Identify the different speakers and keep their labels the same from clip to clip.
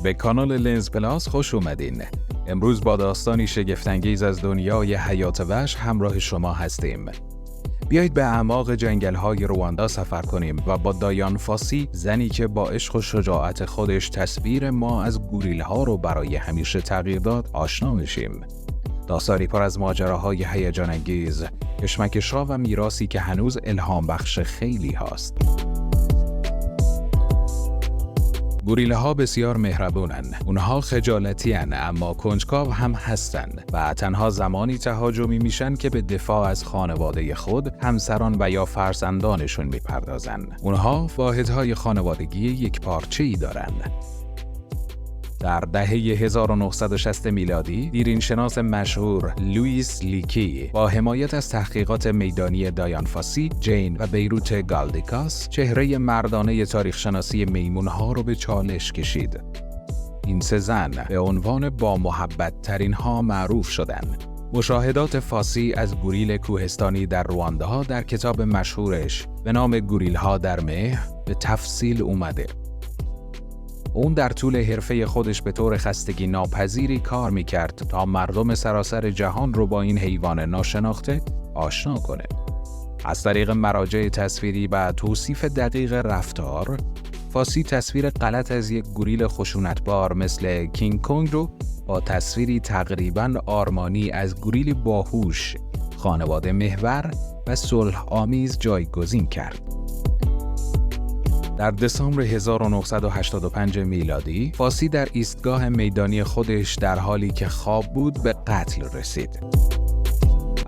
Speaker 1: به کانال لنز پلاس خوش اومدین. امروز با داستانی شگفت‌انگیز از دنیای حیات وحش همراه شما هستیم. بیایید به اعماق جنگل‌های رواندا سفر کنیم و با دایان فاسی، زنی که با عشق و شجاعت خودش تصویر ما از گوریل‌ها رو برای همیشه تغییر داد، آشنا بشیم. داستانی پر از ماجراهای هیجان‌انگیز، کشمکش‌ها و میراثی که هنوز الهام بخش خیلی هاست. گوریل‌ها بسیار مهربونن. اونها خجالتی‌ان اما کنجکاو هم هستن و تنها زمانی تهاجمی میشن که به دفاع از خانواده خود، همسران و یا فرزندانشون میپردازن. اونها واحدهای خانوادگی یکپارچه‌ای دارن. در دهه 1960 میلادی، دیرینشناس مشهور لوئیس لیکی با حمایت از تحقیقات میدانی دایان فاسی، جین و بیروت گالدیکاس، چهره مردانه تاریخ‌شناسی میمون‌ها رو به چالش کشید. این سه زن به عنوان با محبت ترین ها معروف شدند. مشاهدات فاسی از گوریل کوهستانی در رواندا در کتاب مشهورش به نام گوریل‌ها در مهر به تفصیل اومده. اون در طول حرفه خودش به طور خستگی ناپذیری کار میکرد تا مردم سراسر جهان رو با این حیوان ناشناخته آشنا کنه. از طریق مراجع تصویری و توصیف دقیق رفتار، فاسی تصویر غلط از یک گوریل خشونتبار مثل کینگ کنگ رو با تصویری تقریباً آرمانی از گوریل باهوش، خانواده محور و صلح آمیز جایگزین کرد. در دسامبر 1985 میلادی، فاسی در ایستگاه میدانی خودش در حالی که خواب بود به قتل رسید.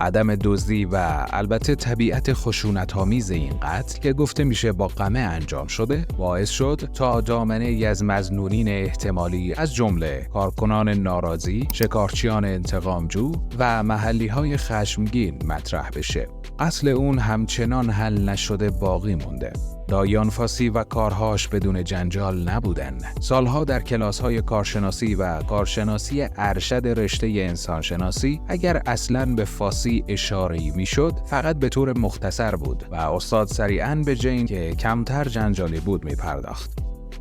Speaker 1: عدم دزدی و البته طبیعت خشونت‌آمیز این قتل که گفته میشه با قمع انجام شده، باعث شد تا دامنه‌ای از مظنونین احتمالی از جمله کارکنان ناراضی، شکارچیان انتقامجو و محلی‌های خشمگین مطرح بشه. قتل اون همچنان حل نشده باقی مونده. دایان فاسی و کارهاش بدون جنجال نبودن. سالها در کلاس‌های کارشناسی و کارشناسی ارشد رشته انسانشناسی، اگر اصلاً به فاسی اشاره‌ای میشد، فقط به طور مختصر بود و استاد سریعاً به جین که کمتر جنجالی بود میپرداخت.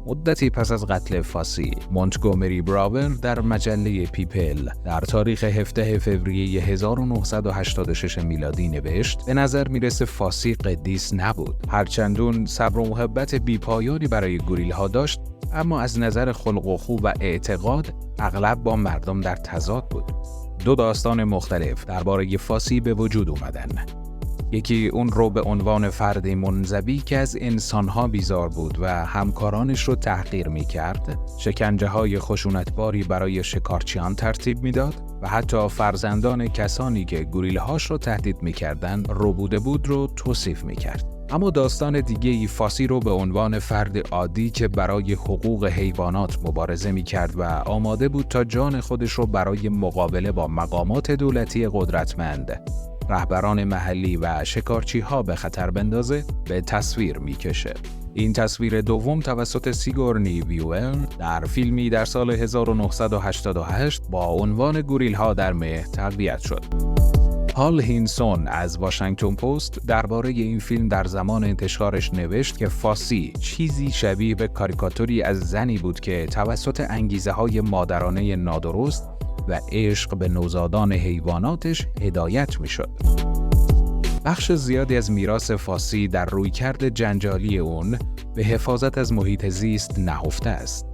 Speaker 1: مدتی پس از قتل فاسی، مونتگومری براور در مجله پیپل در تاریخ 17 فوریه 1986 میلادی نوشت: به نظر میرسه فاسی قدیس نبود. هرچندون صبر و محبت بیپایانی برای گوریل‌ها داشت، اما از نظر خلق و خو و اعتقاد اغلب با مردم در تضاد بود. دو داستان مختلف درباره فاسی به وجود اومدن. یکی اون رو به عنوان فردی منزوی که از انسانها بیزار بود و همکارانش رو تحقیر می‌کرد، شکنجه‌های خشونتباری برای شکارچیان ترتیب میداد و حتی فرزندان کسانی که گوریل‌هاش رو تهدید می‌کردند ربوده بود رو توصیف می‌کرد. اما داستان دیگه‌ای فاسی رو به عنوان فرد عادی که برای حقوق حیوانات مبارزه می‌کرد و آماده بود تا جان خودش رو برای مقابله با مقامات دولتی قدرتمند، رهبران محلی و شکارچی‌ها به خطر بندازه به تصویر میکشه. این تصویر دوم توسط سیگورنی ویور در فیلمی در سال 1988 با عنوان گوریل‌ها در مهر تقویت شد. هال هینسون از واشنگتن پست درباره این فیلم در زمان انتشارش نوشت که فاسی چیزی شبیه به کاریکاتوری از زنی بود که توسط انگیزه‌های مادرانه نادرست و عشق به نوزادان حیواناتش هدایت میشد. بخش زیادی از میراث فاسی در رویکرد جنجالی اون به حفاظت از محیط زیست نهفته است.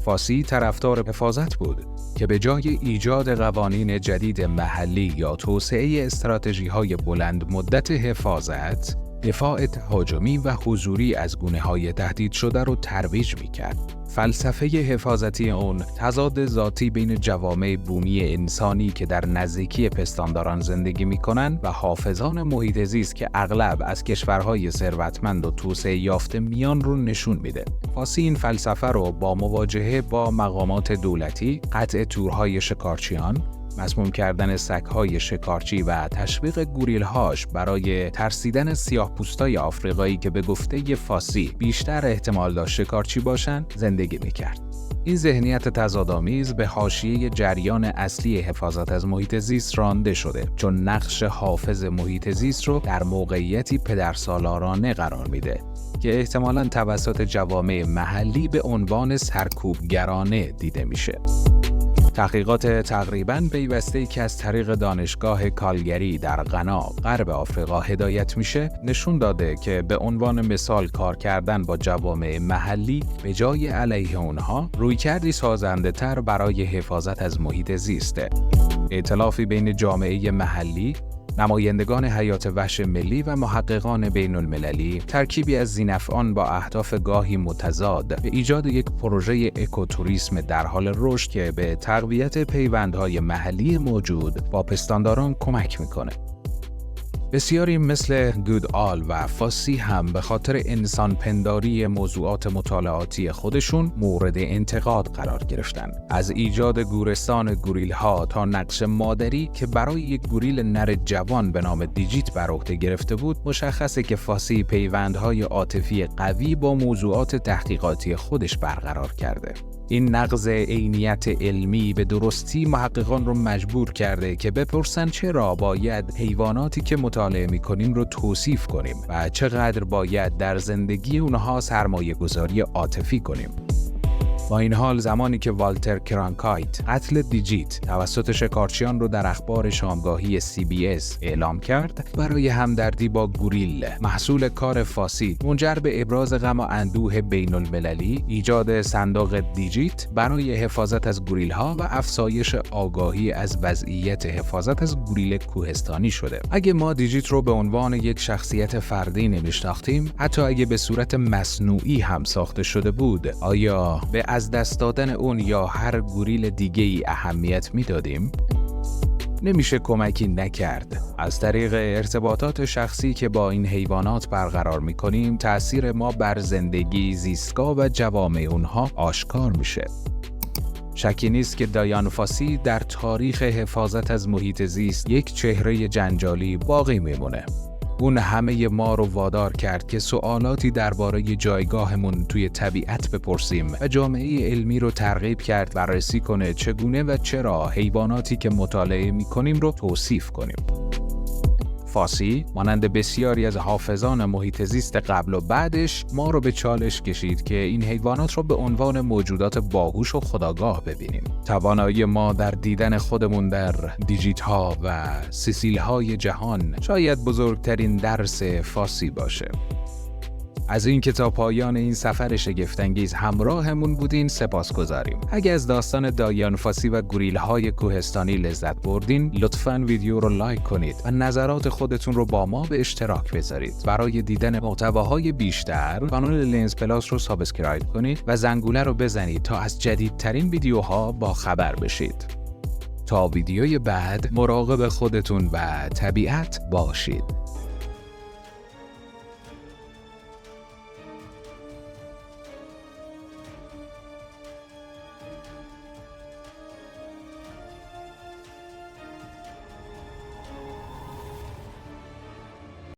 Speaker 1: فاسی طرفدار حفاظت بود که به جای ایجاد قوانین جدید محلی یا توسعه استراتژی‌های بلند مدت حفاظت، دفاع تهاجمی و حضوری از گونه‌های تهدید شده رو ترویج می‌کرد. فلسفه حفاظتی اون تضاد ذاتی بین جوامع بومی انسانی که در نزدیکی پستانداران زندگی می‌کنند و حافظان محیط زیست که اغلب از کشورهای ثروتمند و توسعه یافته میان رو نشون میده. فاسی این فلسفه رو با مواجهه با مقامات دولتی، قطع تورهای شکارچیان، مسموم کردن سگ‌های شکارچی و تشویق گوریل‌هاش برای ترسیدن سیاه‌پوستای آفریقایی که به گفته فاسی بیشتر احتمال داشت شکارچی باشن زندگی می‌کرد. این ذهنیت تضادآمیز به حاشیه جریان اصلی حفاظت از محیط زیست رانده شده، چون نقش حافظ محیط زیست رو در موقعیتی پدرسالارانه قرار میده که احتمالاً توسط جوامع محلی به عنوان سرکوبگرانه دیده میشه. تحقیقات تقریباً پیوسته‌ای که از طریق دانشگاه کالگری در غنا غرب آفریقا هدایت میشه نشون داده که به عنوان مثال کار کردن با جوامع محلی به جای علیه اونها رویکردی سازنده‌تر برای حفاظت از محیط زیسته. ائتلافی بین جامعه محلی، نمایندگان حیات وحش ملی و محققان بین المللی، ترکیبی از ذی‌نفعان با اهداف گاهی متضاد به ایجاد یک پروژه اکوتوریسم در حال رشد که به تقویت پیوندهای محلی موجود با پستانداران کمک میکنه. بسیاری مثل گودآل و فاسی هم به خاطر انسان پنداری موضوعات مطالعاتی خودشون مورد انتقاد قرار گرفتن. از ایجاد گورستان گوریل ها تا نقش مادری که برای یک گوریل نر جوان به نام دیجیت بر عهده گرفته بود، مشخصه که فاسی پیوندهای عاطفی قوی با موضوعات تحقیقاتی خودش برقرار کرده. این نقض عینیت علمی به درستی محققان رو مجبور کرده که بپرسن چرا باید حیواناتی که مطالعه می‌کنیم رو توصیف کنیم و چقدر باید در زندگی اونها سرمایه‌گذاری عاطفی کنیم. با این حال زمانی که والتر کرانکایت قتل دیجیت توسط شکارچیان رو در اخبار شامگاهی CBS اعلام کرد، برای همدردی با گوریل محصول کار فاسی منجر به ابراز غم و اندوه بین المللی، ایجاد صندوق دیجیت برای حفاظت از گوریل ها و افزایش آگاهی از وضعیت حفاظت از گوریل کوهستانی شده. اگه ما دیجیت رو به عنوان یک شخصیت فردی نمیشناختیم، حتی اگه به صورت مصنوعی هم ساخته شده بود، آیا به از دست دادن اون یا هر گوریل دیگه‌ای اهمیت میدادیم؟ نمیشه کمکی نکرد. از طریق ارتباطات شخصی که با این حیوانات برقرار میکنیم، تأثیر ما بر زندگی، زیستگاه و جوامع اونها آشکار میشه. شکی نیست که دایان فاسی در تاریخ حفاظت از محیط زیست یک چهره جنجالی باقی میمونه. اون همه ما رو وادار کرد که سوالاتی درباره جایگاهمون توی طبیعت بپرسیم و جامعه علمی رو ترغیب کرد بررسی کنه چگونه و چرا حیواناتی که مطالعه می‌کنیم رو توصیف کنیم. فاسی مانند بسیاری از حافظان محیط زیست قبل و بعدش ما رو به چالش کشید که این حیوانات رو به عنوان موجودات باهوش و خودآگاه ببینیم. توانایی ما در دیدن خودمون در دیجیت ها و سیسیل های جهان شاید بزرگترین درس فاسی باشه. از این که تا پایان این سفر شگفت‌انگیز همراهمون بودین سپاسگزاریم. اگه از داستان دایان فاسی و گوریل‌های کوهستانی لذت بردین، لطفاً ویدیو رو لایک کنید و نظرات خودتون رو با ما به اشتراک بذارید. برای دیدن محتواهای بیشتر، کانال لنز پلاس رو سابسکرایب کنید و زنگوله رو بزنید تا از جدیدترین ویدیوها با خبر بشید. تا ویدیوی بعد، مراقب خودتون و طبیعت باشید.